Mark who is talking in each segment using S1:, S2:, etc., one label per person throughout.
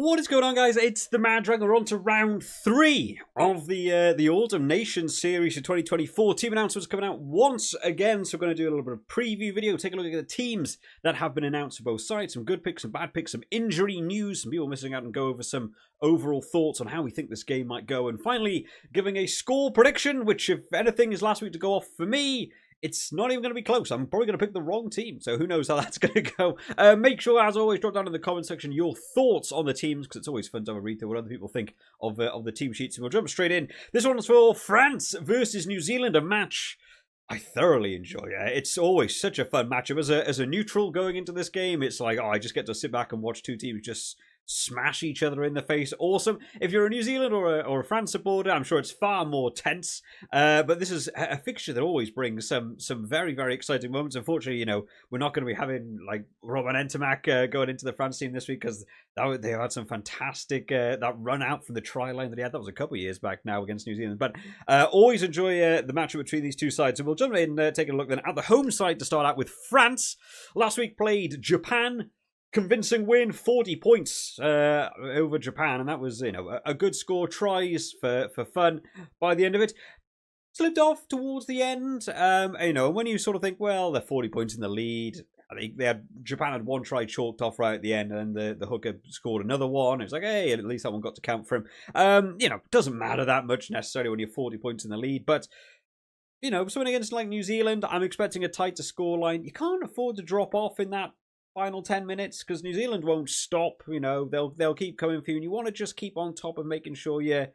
S1: What is going on, guys? It's the Mad Dragon. We're on to round 3 of the Autumn Nations series for 2024. Team announcements coming out once again, so we're going to do a little bit of preview video, take a look at the teams that have been announced for both sides, some good picks, some bad picks, some injury news, some people missing out, and go over some overall thoughts on how we think this game might go, and finally giving a score prediction, which, if anything, is last week to go off for me. It's not even going to be close. I'm probably going to pick the wrong team, so who knows how that's going to go. Make sure, as always, drop down in the comment section your thoughts on the teams, because it's always fun to have a read through what other people think of the team sheets. And we'll jump straight in. This one's for France versus New Zealand, a match I thoroughly enjoy. It's always such a fun matchup. As a neutral going into this game, it's like, oh, I just get to sit back and watch two teams just smash each other in the face. Awesome. If you're a New Zealand or a France supporter, I'm sure it's far more tense. But this is a fixture that always brings some very, very exciting moments. Unfortunately, we're not going to be having like Robin Ntamack going into the France team this week, because they had some fantastic that run out from the try line that he had. That was a couple of years back now against New Zealand. But always enjoy the matchup between these two sides. So we'll jump in, taking a look then at the home side to start out with France. Last week played Japan. Convincing win, 40 points over Japan, and that was, a good score. Tries for fun by the end of it. Slipped off towards the end, and when you sort of think, well, they're 40 points in the lead, I think Japan had one try chalked off right at the end, and then the hooker scored another one. It was like, hey, at least that one got to count for him. Doesn't matter that much necessarily when you're 40 points in the lead, but something against like New Zealand, I'm expecting a tighter scoreline. You can't afford to drop off in that final 10 minutes, because New Zealand won't stop. They'll keep coming for you, and you want to just keep on top of making sure you're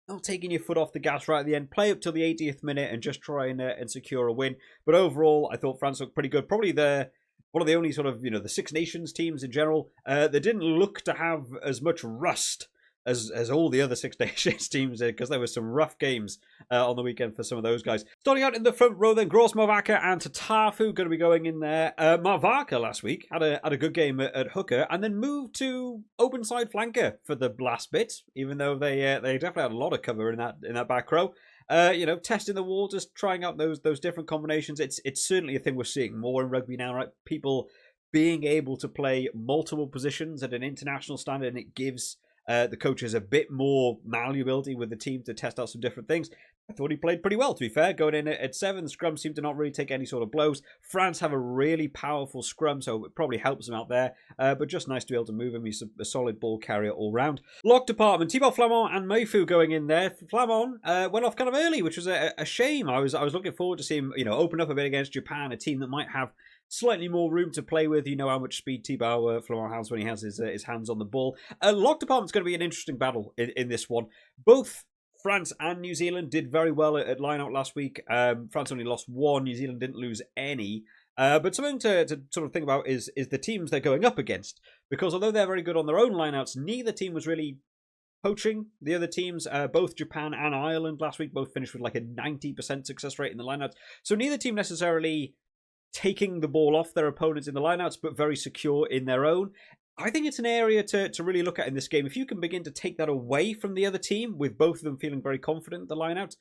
S1: not taking your foot off the gas right at the end. Play up till the 80th minute and just try and secure a win. But overall, I thought France looked pretty good. Probably one of the only sort of the Six Nations teams in general that didn't look to have as much rust as all the other Six Nations teams did, because there were some rough games on the weekend for some of those guys. Starting out in the front row then, Gross Mavaka and Tatafu going to be going in there. Mavaka last week had a good game at hooker, and then moved to open side flanker for the last bit, even though they definitely had a lot of cover in that back row. Testing the waters, trying out those different combinations. It's certainly a thing we're seeing more in rugby now, right? People being able to play multiple positions at an international standard, and it gives the coaches a bit more malleability with the team to test out some different things. I thought he played pretty well, to be fair. Going in at 7, the scrum seemed to not really take any sort of blows. France have a really powerful scrum, so it probably helps him out there. But just nice to be able to move him. He's a solid ball carrier all round. Lock department, Thibaut Flamand and Meifu going in there. Flamand went off kind of early, which was a shame. I was looking forward to see him, open up a bit against Japan, a team that might have slightly more room to play with. You know how much speed Thibaut Flamand has when he has his hands on the ball. Lock department's going to be an interesting battle in this one. Both France and New Zealand did very well at line-out last week. France only lost 1. New Zealand didn't lose any. But something to sort of think about is the teams they're going up against. Because although they're very good on their own line-outs, neither team was really poaching the other teams. Both Japan and Ireland last week both finished with like a 90% success rate in the line-outs. So neither team necessarily taking the ball off their opponents in the lineouts, but very secure in their own. I think it's an area to really look at in this game. If you can begin to take that away from the other team, with both of them feeling very confident in the lineout,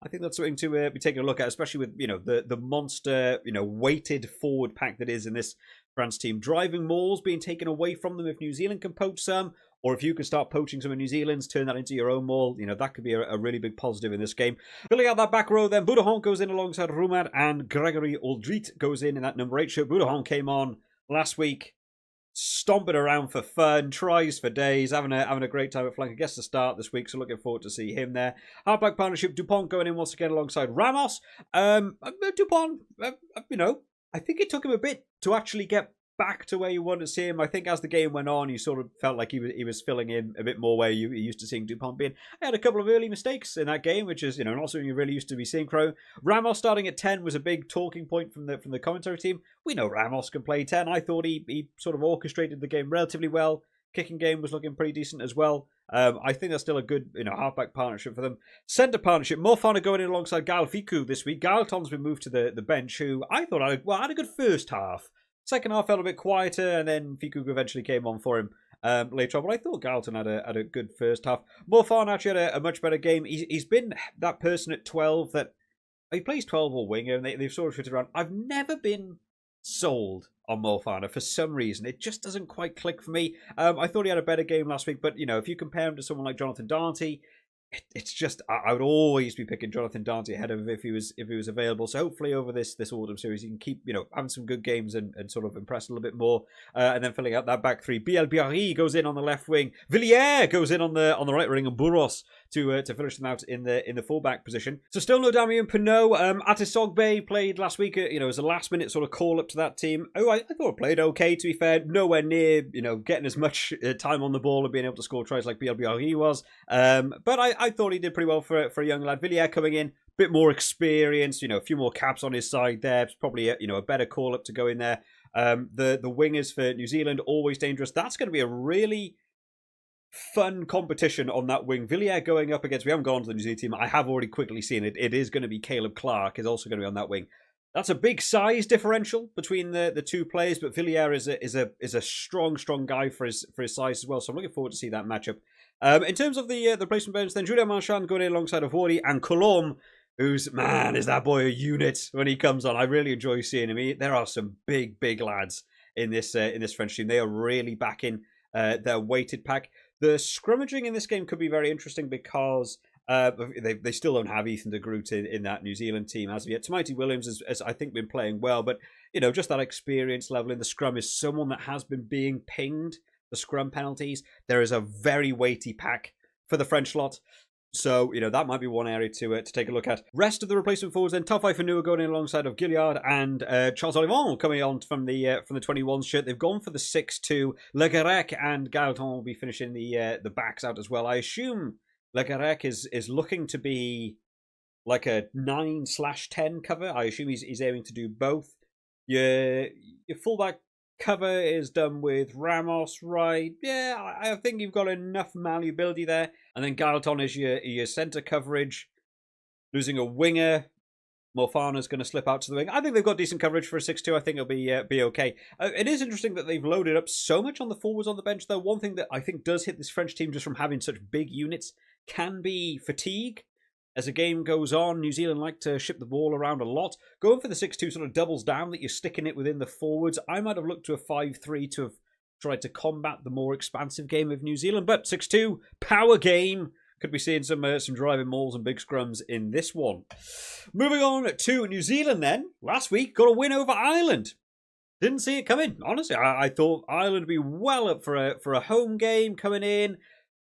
S1: I think that's something to be taking a look at, especially with the monster weighted forward pack that is in this France team. Driving mauls being taken away from them if New Zealand can poach some, or if you can start poaching some of New Zealand's, turn that into your own maul, that could be a really big positive in this game. Filling out that back row then, Boudehon goes in alongside Roumard, and Gregory Aldrit goes in that number 8 shirt. Boudehon came on last week, stomping around for fun, tries for days, having a great time at flank. I guess the start this week, so looking forward to see him there. Halfback partnership, Dupont going in once again alongside Ramos. Dupont, I think it took him a bit to actually get back to where you want to see him. I think as the game went on, you sort of felt like he was filling in a bit more where you used to seeing Dupont being. I had a couple of early mistakes in that game, which is not something you really used to be seeing. Ramos starting at 10 was a big talking point from the commentary team. We know Ramos can play 10. I thought he sort of orchestrated the game relatively well. Kicking game was looking pretty decent as well. I think that's still a good halfback partnership for them. Centre partnership, Mofana going in alongside Gal Fiku this week. Galton's been moved to the bench, who I thought had a good first half. Second half felt a bit quieter, and then Fiku eventually came on for him later on. But I thought Galton had a good first half. Mofana actually had a much better game. He's been that person at 12 that he plays 12 or winger, and they've sort of shifted around. I've never been sold on Mofana for some reason. It just doesn't quite click for me. I thought he had a better game last week, but if you compare him to someone like Jonathan Darty, it's just I would always be picking Jonathan Darty ahead of him if he was available. So hopefully over this autumn series, he can keep having some good games and sort of impress a little bit more, and then filling out that back three. Biel Biarri goes in on the left wing, Villiers goes in on the right wing, and Burros to finish them out in the fullback position. So still no Damien Penaud. Atisogbe played last week. As a last minute sort of call up to that team. I thought played okay, to be fair. Nowhere near getting as much time on the ball and being able to score tries like Biel Biarri was. But I thought he did pretty well for a young lad. Villiers coming in, a bit more experience, a few more caps on his side there. It's probably a better call up to go in there. The wingers for New Zealand, always dangerous. That's going to be a really fun competition on that wing. Villiers going up against, we haven't gone to the New Zealand team. I have already quickly seen it. It is going to be Caleb Clark is also going to be on that wing. That's a big size differential between the two players, but Villiers is a strong guy for his size as well. So I'm looking forward to see that matchup. In terms of the replacement bench, then Julien Marchand going in alongside Avori and Colombe, who's, man, is that boy a unit when he comes on. I really enjoy seeing him. There are some big lads in this French team. They are really backing their weighted pack. The scrummaging in this game could be very interesting because they still don't have Ethan de Groot in that New Zealand team as of yet. Tamati Williams has I think been playing well, but just that experience level in the scrum is someone that has been being pinged the scrum penalties. There is a very weighty pack for the French lot. So, that might be one area to take a look at. Rest of the replacement forwards then, Tafai Fanua going in alongside of Gilliard and Charles Olivon coming on from the 21s shirt. They've gone for the 6-2. Le Garec and Gaëtan will be finishing the backs out as well. I assume Le Garec is looking to be like a 9/10 cover. I assume he's aiming to do both. Your fullback cover is done with Ramos, right? Yeah, I think you've got enough malleability there. And then Gaëtan is your centre coverage. Losing a winger. Mofana's going to slip out to the wing. I think they've got decent coverage for a 6-2. I think it'll be okay. It is interesting that they've loaded up so much on the forwards on the bench, though. One thing that I think does hit this French team just from having such big units can be fatigue. As the game goes on, New Zealand like to ship the ball around a lot. Going for the 6-2 sort of doubles down that you're sticking it within the forwards. I might have looked to a 5-3 to have tried to combat the more expansive game of New Zealand. But 6-2, power game. Could be seeing some driving mauls and big scrums in this one. Moving on to New Zealand then. Last week, got a win over Ireland. Didn't see it coming. Honestly, I thought Ireland would be well up for a home game coming in.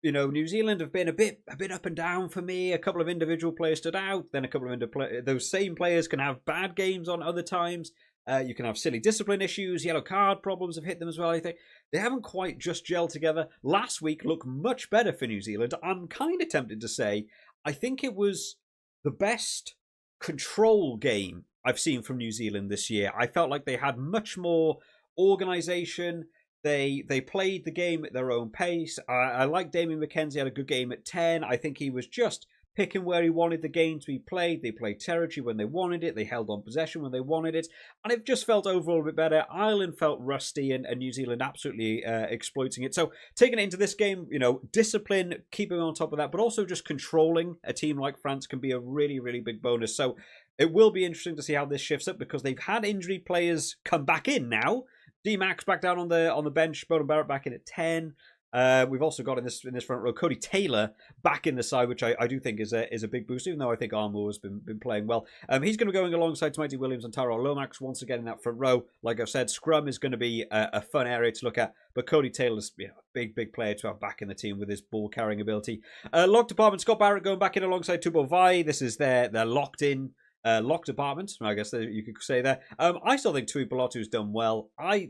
S1: New Zealand have been a bit up and down for me. A couple of individual players stood out. Then a couple of those same players can have bad games on other times. You can have silly discipline issues. Yellow card problems have hit them as well, I think. They haven't quite just gelled together. Last week looked much better for New Zealand. I'm kind of tempted to say I think it was the best control game I've seen from New Zealand this year. I felt like they had much more organisation. They played the game at their own pace. I like Damien McKenzie, had a good game at 10. I think he was just picking where he wanted the game to be played. They played territory when they wanted it. They held on possession when they wanted it. And it just felt overall a bit better. Ireland felt rusty and New Zealand absolutely exploiting it. So taking it into this game, discipline, keeping on top of that, but also just controlling a team like France can be a really, really big bonus. So it will be interesting to see how this shifts up because they've had injury players come back in now. D-Max back down on the bench. Beauden Barrett back in at 10. We've also got in this front row Cody Taylor back in the side, which I do think is a big boost, even though I think Armour has been playing well. He's going to be going alongside Tamati Williams and Tyrell Lomax once again in that front row. Like I've said, scrum is going to be a fun area to look at, but Cody Taylor's a big player to have back in the team with his ball carrying ability. Lock department, Scott Barrett going back in alongside Tubo Vai. This is their locked in. Lock department, I guess you could say there. I still think Tui Pelotu's done well. I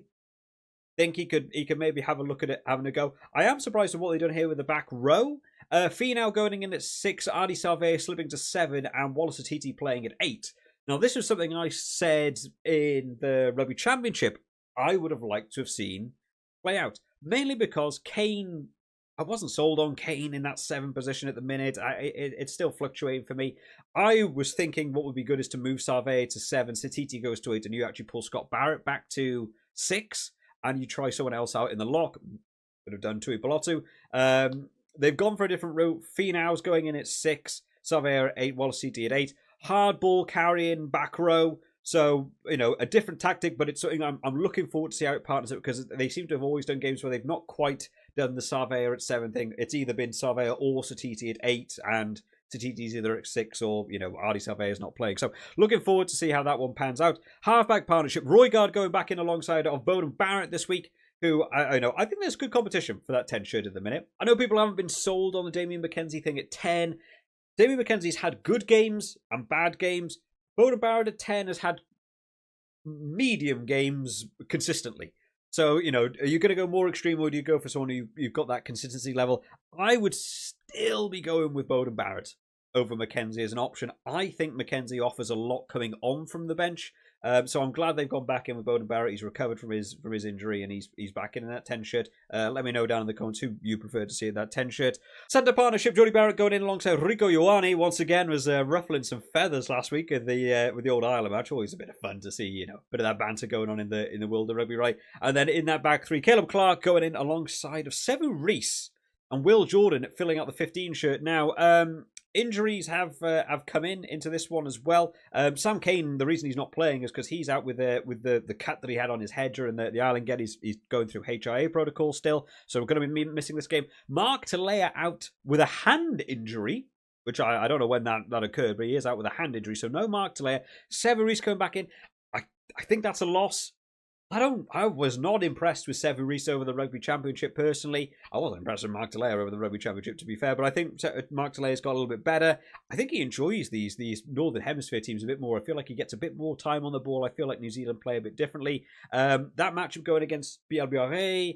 S1: think he could maybe have a look at it, having a go. I am surprised at what they've done here with the back row. Finau going in at 6, Adi Salve slipping to 7, and Wallace Atiti playing at 8. Now, this was something I said in the Rugby Championship I would have liked to have seen play out. Mainly because Kane, I wasn't sold on Kane in that 7 position at the minute. It's still fluctuating for me. I was thinking what would be good is to move Salve to 7, Satiti goes to 8, and you actually pull Scott Barrett back to 6. And you try someone else out in the lock. Could have done Tui Pelotu. They've gone for a different route. Finau's going in at 6. Salve at 8. Wallace City at 8. Hard ball carrying back row. So, you know, a different tactic, but it's something I'm looking forward to see how it partners up, because they seem to have always done games where they've not quite done the Sarvea at 7 thing. It's either been Sarvea or Satiti at 8, and Satiti's either at 6 or, you know, Ardi Sarvea's not playing. So looking forward to see how that one pans out. Halfback partnership, Roygaard going back in alongside of Bowden Barrett this week, who I think there's good competition for that 10 shirt at the minute. I know people haven't been sold on the Damien McKenzie thing at 10. Damien McKenzie's had good games and bad games. Bowden Barrett at 10 has had medium games consistently. So, you know, are you going to go more extreme, or do you go for someone you've got that consistency level? I would still be going with Bowden Barrett over McKenzie as an option. I think McKenzie offers a lot coming on from the bench. So I'm glad they've gone back in with Bowden Barrett. He's recovered from his injury, and he's back in that 10 shirt. Let me know down in the comments who you prefer to see in that 10 shirt. Centre partnership, Jody Barrett going in alongside Rico Ioane. Once again, was ruffling some feathers last week with the old Ireland match. Always a bit of fun to see, you know, bit of that banter going on in the world of rugby, right? And then in that back three, Caleb Clark going in alongside of Sevu Reece and Will Jordan filling out the 15 shirt. Now, injuries have come into this one as well. Sam Cane, the reason he's not playing is because he's out with the cut that he had on his head during the Ireland get. He's going through HIA protocol still, so we're going to be missing this game. Mark Talea out with a hand injury, which I don't know when that occurred, but he is out with a hand injury, so no Mark Talea. Sevu Reece coming back in. I think that's a loss. I was not impressed with Sevu Reece over the Rugby Championship personally. I wasn't impressed with Mark Talea over the Rugby Championship, to be fair, but I think Mark Talea's got a little bit better. I think he enjoys these Northern Hemisphere teams a bit more. I feel like he gets a bit more time on the ball. I feel like New Zealand play a bit differently. That matchup going against BLBRA,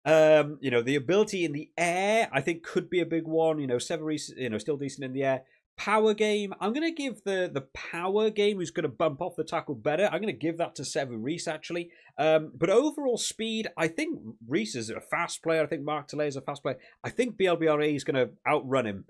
S1: you know, the ability in the air, I think could be a big one. You know, Sevu Reece, you know, still decent in the air. Power game, I'm going to give the power game, who's going to bump off the tackle better, I'm going to give that to Sevu Reece, actually. But overall speed, I think Reece is a fast player. I think Mark Talea is a fast player. I think BLBRA is going to outrun him.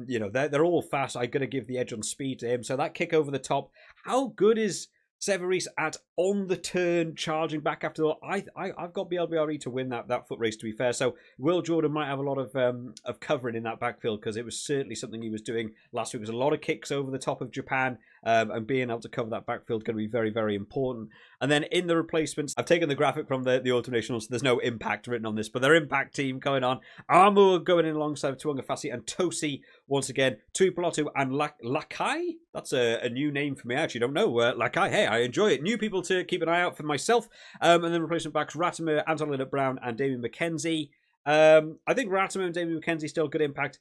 S1: You know, they're all fast. I'm going to give the edge on speed to him. So that kick over the top, how good is Sevu Reece at on the turn, charging back after the... I've got BLBRE to win that foot race, to be fair. So Will Jordan might have a lot of covering in that backfield, because it was certainly something he was doing last week. There was a lot of kicks over the top of Japan, and being able to cover that backfield going to be very, very important. And then in the replacements, I've taken the graphic from the Autumn Nationals. There's no impact written on this, but their impact team going on. Armour going in alongside Tuanga Fassi and Tosi once again. Tuipulotu and Lakai. That's a new name for me. I actually don't know. Lakai, hey, I enjoy it. New people to keep an eye out for myself. And then replacement backs, Ratimer, Anton Linnett-Brown and Damien McKenzie. I think Ratimer and Damien McKenzie still good impact.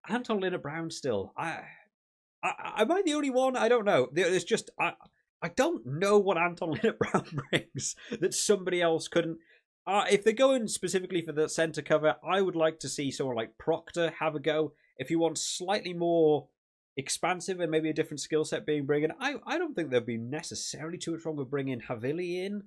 S1: Anton Linnett-Brown still. Am I the only one? I don't know. It's just... I don't know what Anton Linnett-Brown brings that somebody else couldn't. If they're going specifically for the centre cover, I would like to see someone like Proctor have a go. If you want slightly more expansive and maybe a different skill set being brought in, I don't think there'd be necessarily too much wrong with bringing Havili in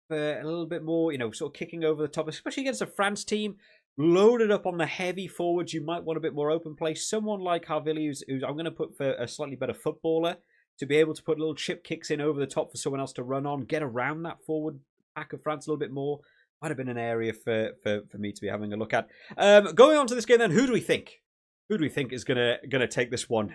S1: for a little bit more, you know, sort of kicking over the top, especially against a France team. Loaded up on the heavy forwards, you might want a bit more open play. Someone like Havili, who's I'm going to put for a slightly better footballer, to be able to put little chip kicks in over the top for someone else to run on, get around that forward pack of France a little bit more. Might have been an area for me to be having a look at. Going on to this game then, who do we think? Who do we think is gonna take this one?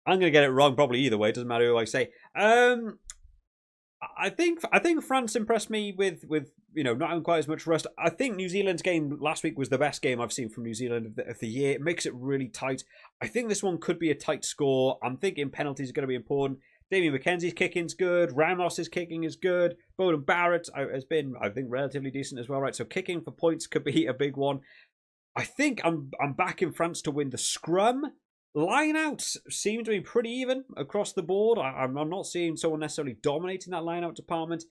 S1: I'm gonna get it wrong probably either way. It doesn't matter who I say. I think France impressed me with you know, not having quite as much rust. I think New Zealand's game last week was the best game I've seen from New Zealand of the year. It makes it really tight. I think this one could be a tight score. I'm thinking penalties are going to be important. Damien McKenzie's kicking's good. Ramos's kicking is good. Bowden Barrett has been, I think, relatively decent as well, right? So kicking for points could be a big one. I think I'm backing France to win the scrum. Lineouts seem to be pretty even across the board. I'm not seeing someone necessarily dominating that lineout department.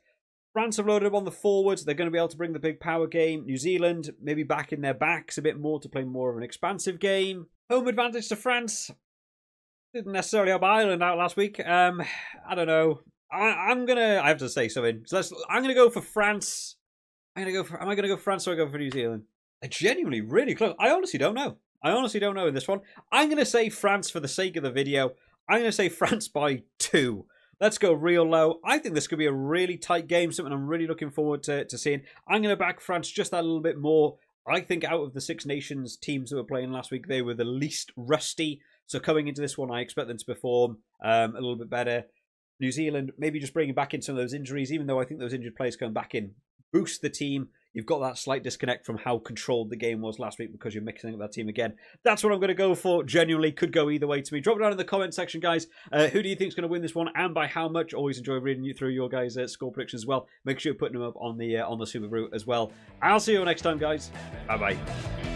S1: France have loaded up on the forwards. They're going to be able to bring the big power game. New Zealand maybe back in their backs a bit more to play more of an expansive game. Home advantage to France. Didn't necessarily help Ireland out last week. I don't know. I have to say something. So I'm gonna go for France. Am I gonna go France or I go for New Zealand? I genuinely really close. I honestly don't know. In this one. I'm gonna say France for the sake of the video. I'm gonna say France by 2. Let's go real low. I think this could be a really tight game, something I'm really looking forward to seeing. I'm going to back France just that little bit more. I think out of the Six Nations teams that were playing last week, they were the least rusty. So coming into this one, I expect them to perform a little bit better. New Zealand, maybe just bringing back in some of those injuries, even though I think those injured players coming back in boost the team. You've got that slight disconnect from how controlled the game was last week because you're mixing up that team again. That's what I'm going to go for. Genuinely, could go either way to me. Drop it down in the comment section, guys. Who do you think is going to win this one and by how much? Always enjoy reading you through your guys' score predictions as well. Make sure you're putting them up on the Superbru as well. I'll see you next time, guys. Bye-bye.